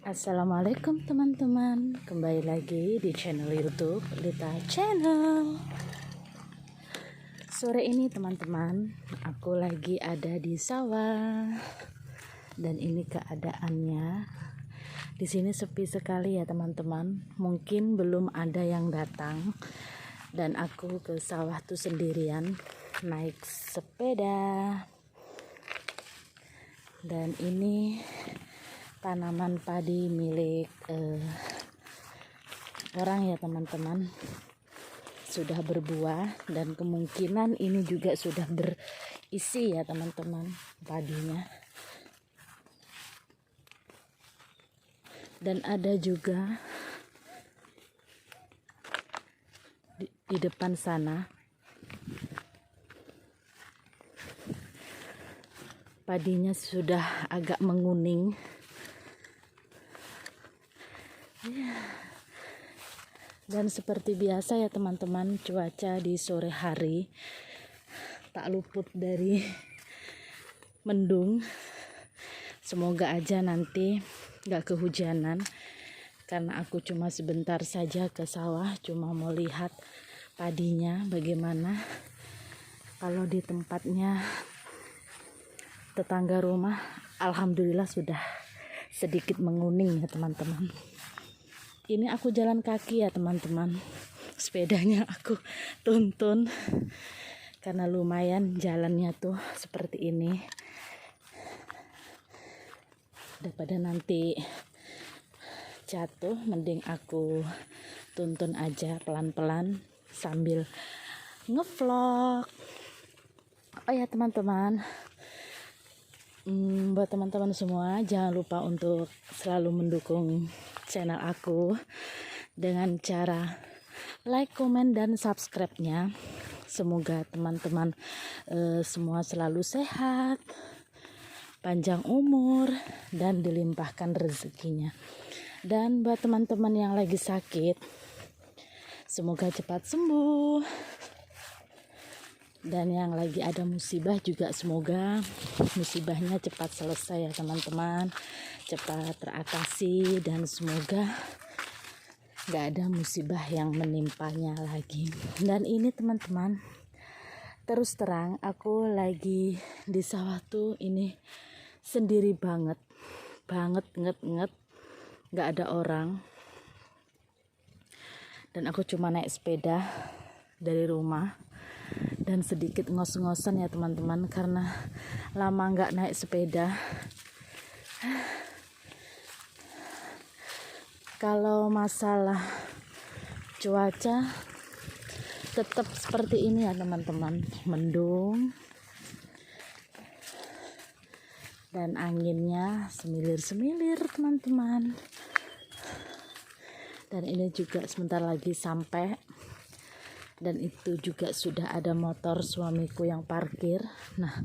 Assalamualaikum teman-teman, kembali lagi di channel YouTube Lita Channel. Sore ini teman-teman, aku lagi ada di sawah dan ini keadaannya. Di sini sepi sekali ya teman-teman. Mungkin belum ada yang datang dan aku ke sawah tuh sendirian naik sepeda. Dan ini tanaman padi milik orang ya teman-teman, sudah berbuah dan kemungkinan ini juga sudah berisi ya teman-teman padinya. Dan ada juga di depan sana padinya sudah agak menguning. Dan seperti biasa ya teman-teman, cuaca di sore hari tak luput dari mendung. Semoga aja nanti gak kehujanan, karena aku cuma sebentar saja ke sawah, cuma mau lihat padinya bagaimana. Kalau di tempatnya tetangga rumah, alhamdulillah sudah sedikit menguning ya teman-teman. Ini aku jalan kaki ya teman-teman, sepedanya aku tuntun karena lumayan jalannya tuh seperti ini. Daripada nanti jatuh, mending aku tuntun aja pelan-pelan sambil ngevlog. Oh ya teman-teman, buat teman-teman semua, jangan lupa untuk selalu mendukung channel aku dengan cara like, komen, dan subscribe-nya. Semoga teman-teman semua selalu sehat, panjang umur, dan dilimpahkan rezekinya. Dan buat teman-teman yang lagi sakit, semoga cepat sembuh. Dan yang lagi ada musibah juga semoga musibahnya cepat selesai ya teman-teman, cepat teratasi, dan semoga gak ada musibah yang menimpanya lagi. Dan ini teman-teman, terus terang aku lagi di sawah tuh ini sendiri banget gak ada orang. Dan aku cuma naik sepeda dari rumah dan sedikit ngos-ngosan ya teman-teman, karena lama nggak naik sepeda. Kalau masalah cuaca tetap seperti ini ya teman-teman, mendung dan anginnya semilir-semilir teman-teman. Dan ini juga sebentar lagi sampai. Dan itu juga sudah ada motor suamiku yang parkir. Nah,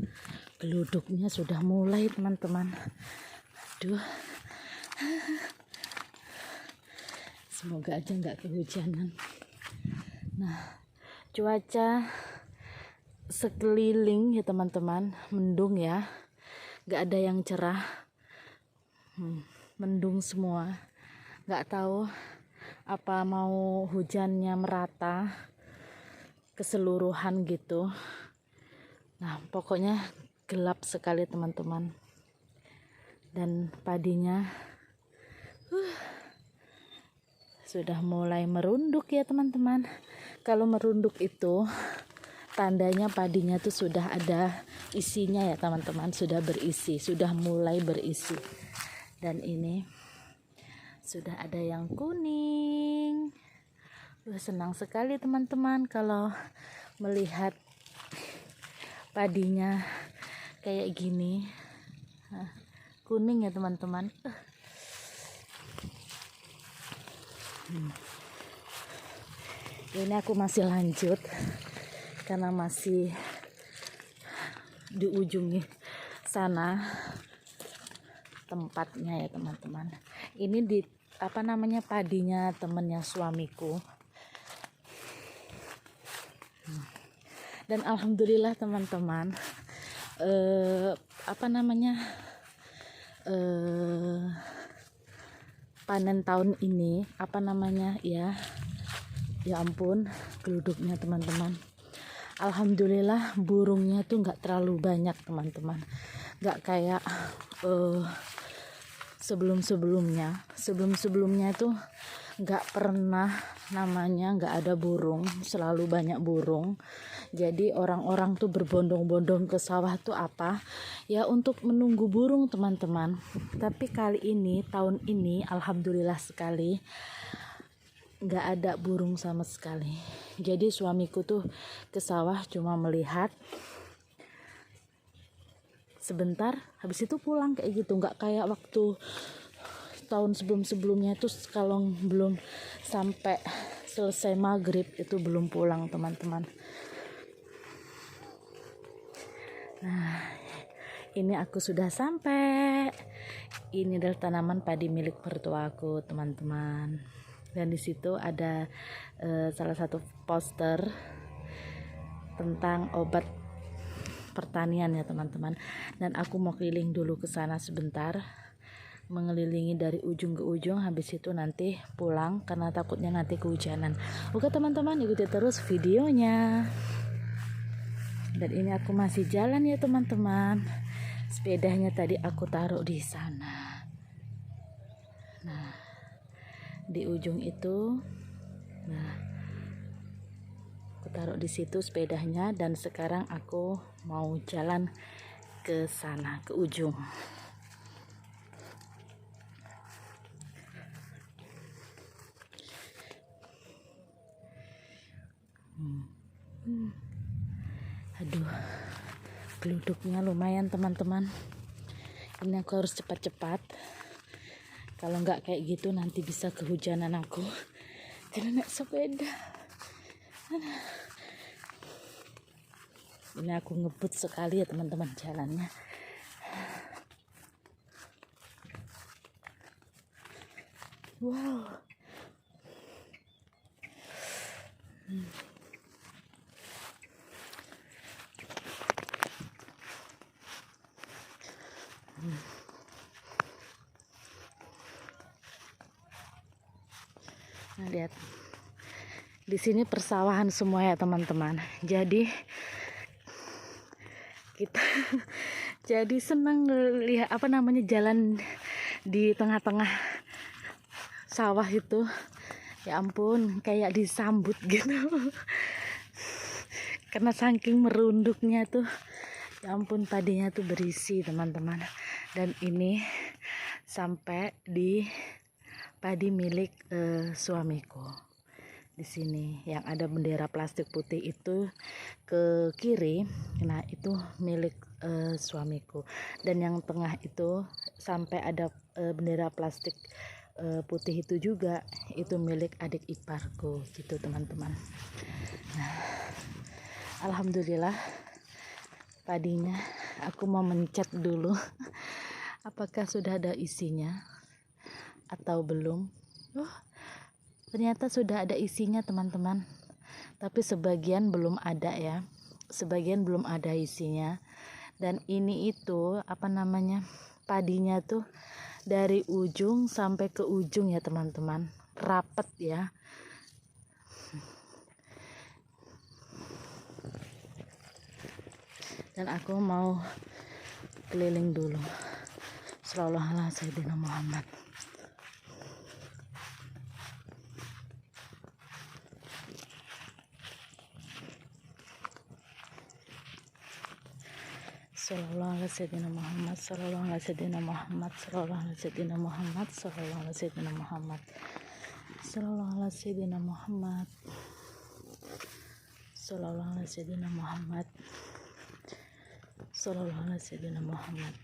geluduknya sudah mulai teman-teman. Aduh, semoga aja nggak kehujanan. Nah, cuaca sekeliling ya teman-teman, mendung ya, nggak ada yang cerah, mendung semua. Nggak tahu apa mau hujannya merata keseluruhan gitu. Nah, pokoknya gelap sekali teman-teman. Dan padinya sudah mulai merunduk ya teman-teman. Kalau merunduk itu tandanya padinya tuh sudah ada isinya ya teman-teman, sudah berisi, sudah mulai berisi. Dan ini sudah ada yang kuning. Senang sekali teman-teman kalau melihat padinya kayak gini. Kuning ya teman-teman. Ini aku masih lanjut karena masih di ujung sana tempatnya ya teman-teman. Ini di padinya temennya suamiku. Dan alhamdulillah teman-teman, panen tahun ini apa namanya ya ampun geluduknya teman-teman. Alhamdulillah burungnya tuh nggak terlalu banyak teman-teman, nggak kayak sebelum-sebelumnya itu nggak pernah namanya nggak ada burung, selalu banyak burung. Jadi orang-orang tuh berbondong-bondong ke sawah tuh apa ya, untuk menunggu burung teman-teman. Tapi kali ini tahun ini alhamdulillah sekali nggak ada burung sama sekali. Jadi suamiku tuh ke sawah cuma melihat sebentar, habis itu pulang kayak gitu. Nggak kayak waktu tahun sebelum-sebelumnya itu kalau belum sampai selesai maghrib itu belum pulang teman-teman. Nah, ini aku sudah sampai. Ini adalah tanaman padi milik mertuaku teman-teman. Dan di situ ada salah satu poster tentang obat pertanian ya teman-teman. Dan aku mau keliling dulu ke sana sebentar, mengelilingi dari ujung ke ujung, habis itu nanti pulang karena takutnya nanti kehujanan. Oke teman-teman, ikuti terus videonya. Dan ini aku masih jalan ya teman-teman. Sepedanya tadi aku taruh di sana. Nah, di ujung itu. Nah, aku taruh di situ sepedanya dan sekarang aku mau jalan ke sana, ke ujung. Aduh, geluduknya lumayan teman-teman. Ini aku harus cepat-cepat. Kalau nggak kayak gitu nanti bisa kehujanan aku karena naik sepeda. Ini aku ngebut sekali ya teman-teman jalannya. Wow. Nah, lihat. Di sini persawahan semua ya teman-teman. Jadi kita jadi senang lihat apa namanya jalan di tengah-tengah sawah itu. Ya ampun, kayak disambut gitu. Karena saking merunduknya tuh, ya ampun padinya tuh berisi teman-teman. Dan ini sampai di padi milik suamiku. Di sini yang ada bendera plastik putih itu ke kiri, nah itu milik suamiku. Dan yang tengah itu sampai ada bendera plastik putih itu juga itu milik adik iparku gitu teman-teman. Nah, alhamdulillah padinya aku mau mencet dulu apakah sudah ada isinya atau belum. Ternyata sudah ada isinya teman-teman, tapi sebagian belum ada ya, sebagian belum ada isinya. Dan ini itu apa namanya, padinya tuh dari ujung sampai ke ujung ya teman-teman, rapet ya. Dan aku mau keliling dulu. Shallallahu alaihi Sayyidina Muhammad. Sallallahu alaihi Sayyidina Muhammad, sallallahu alaihi Sayyidina Muhammad, sallallahu alaihi Sayyidina Muhammad, sallallahu alaihi Sayyidina Muhammad, sallallahu alaihi Sayyidina Muhammad, sallallahu alaihi Sayyidina Muhammad, sallallahu alaihi Sayyidina Muhammad,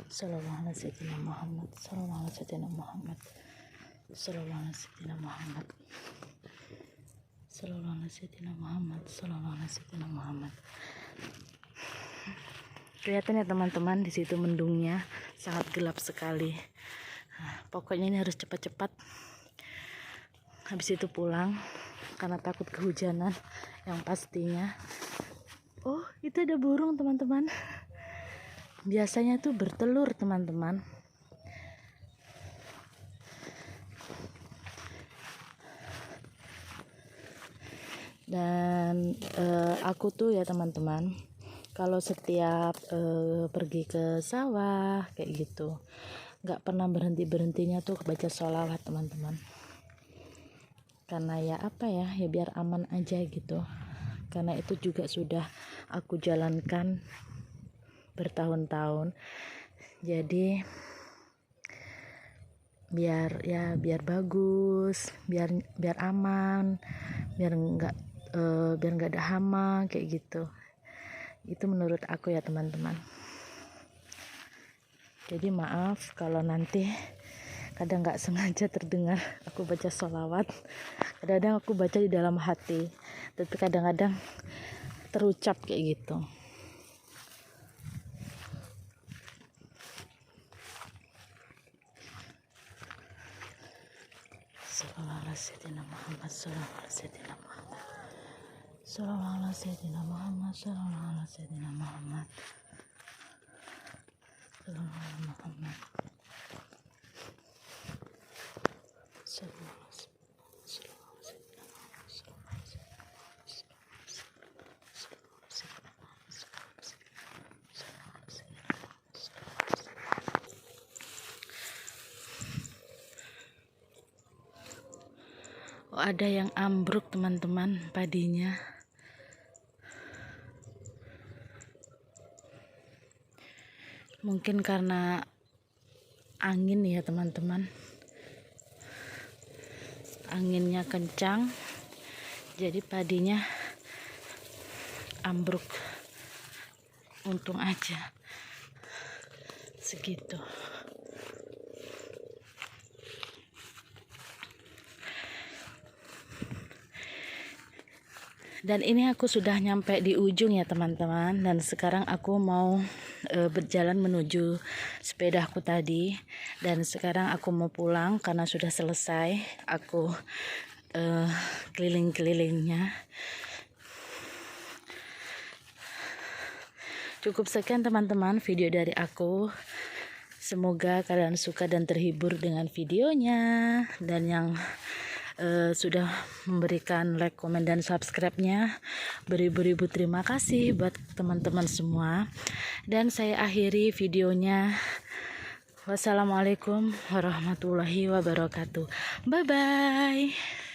sallallahu alaihi Sayyidina Muhammad, sallallahu alaihi Sayyidina Muhammad, sallallahu alaihi Sayyidina Muhammad, sallallahu alaihi Sayyidina Muhammad, sallallahu alaihi Sayyidina Muhammad. Kelihatan ya teman-teman, di situ mendungnya sangat gelap sekali. Nah, pokoknya ini harus cepat-cepat. Habis itu pulang karena takut kehujanan yang pastinya. Oh, itu ada burung teman-teman. Biasanya tuh bertelur teman-teman. Dan aku tuh ya teman-teman, kalau setiap pergi ke sawah kayak gitu nggak pernah berhentinya tuh baca sholawat teman-teman, karena ya apa ya biar aman aja gitu, karena itu juga sudah aku jalankan bertahun-tahun. Jadi biar bagus, biar aman, biar nggak ada hama kayak gitu. Itu menurut aku ya teman-teman. Jadi maaf kalau nanti kadang nggak sengaja terdengar aku baca sholawat. Kadang-kadang aku baca di dalam hati, tapi kadang-kadang terucap kayak gitu. Sallallahu alaihi wasallam Muhammad, sallallahu alaihi wasallam Muhammad, sallallahu alaihi wasallam Muhammad, sallallahu alaihi wasallam Muhammad, sallallahu alaihi Muhammad, sallallahu Oh, ada yang ambruk teman-teman padinya. Mungkin karena angin ya teman-teman. Anginnya kencang, jadi padinya ambruk. Untung aja segitu. Dan ini aku sudah nyampe di ujung ya teman-teman, dan sekarang aku mau berjalan menuju sepedaku tadi, dan sekarang aku mau pulang karena sudah selesai aku keliling-kelilingnya. Cukup sekian teman-teman video dari aku. Semoga kalian suka dan terhibur dengan videonya, dan yang sudah memberikan like, komen, dan subscribe-nya, beribu-ribu terima kasih buat teman-teman semua. Dan saya akhiri videonya. Wassalamualaikum warahmatullahi wabarakatuh. Bye bye.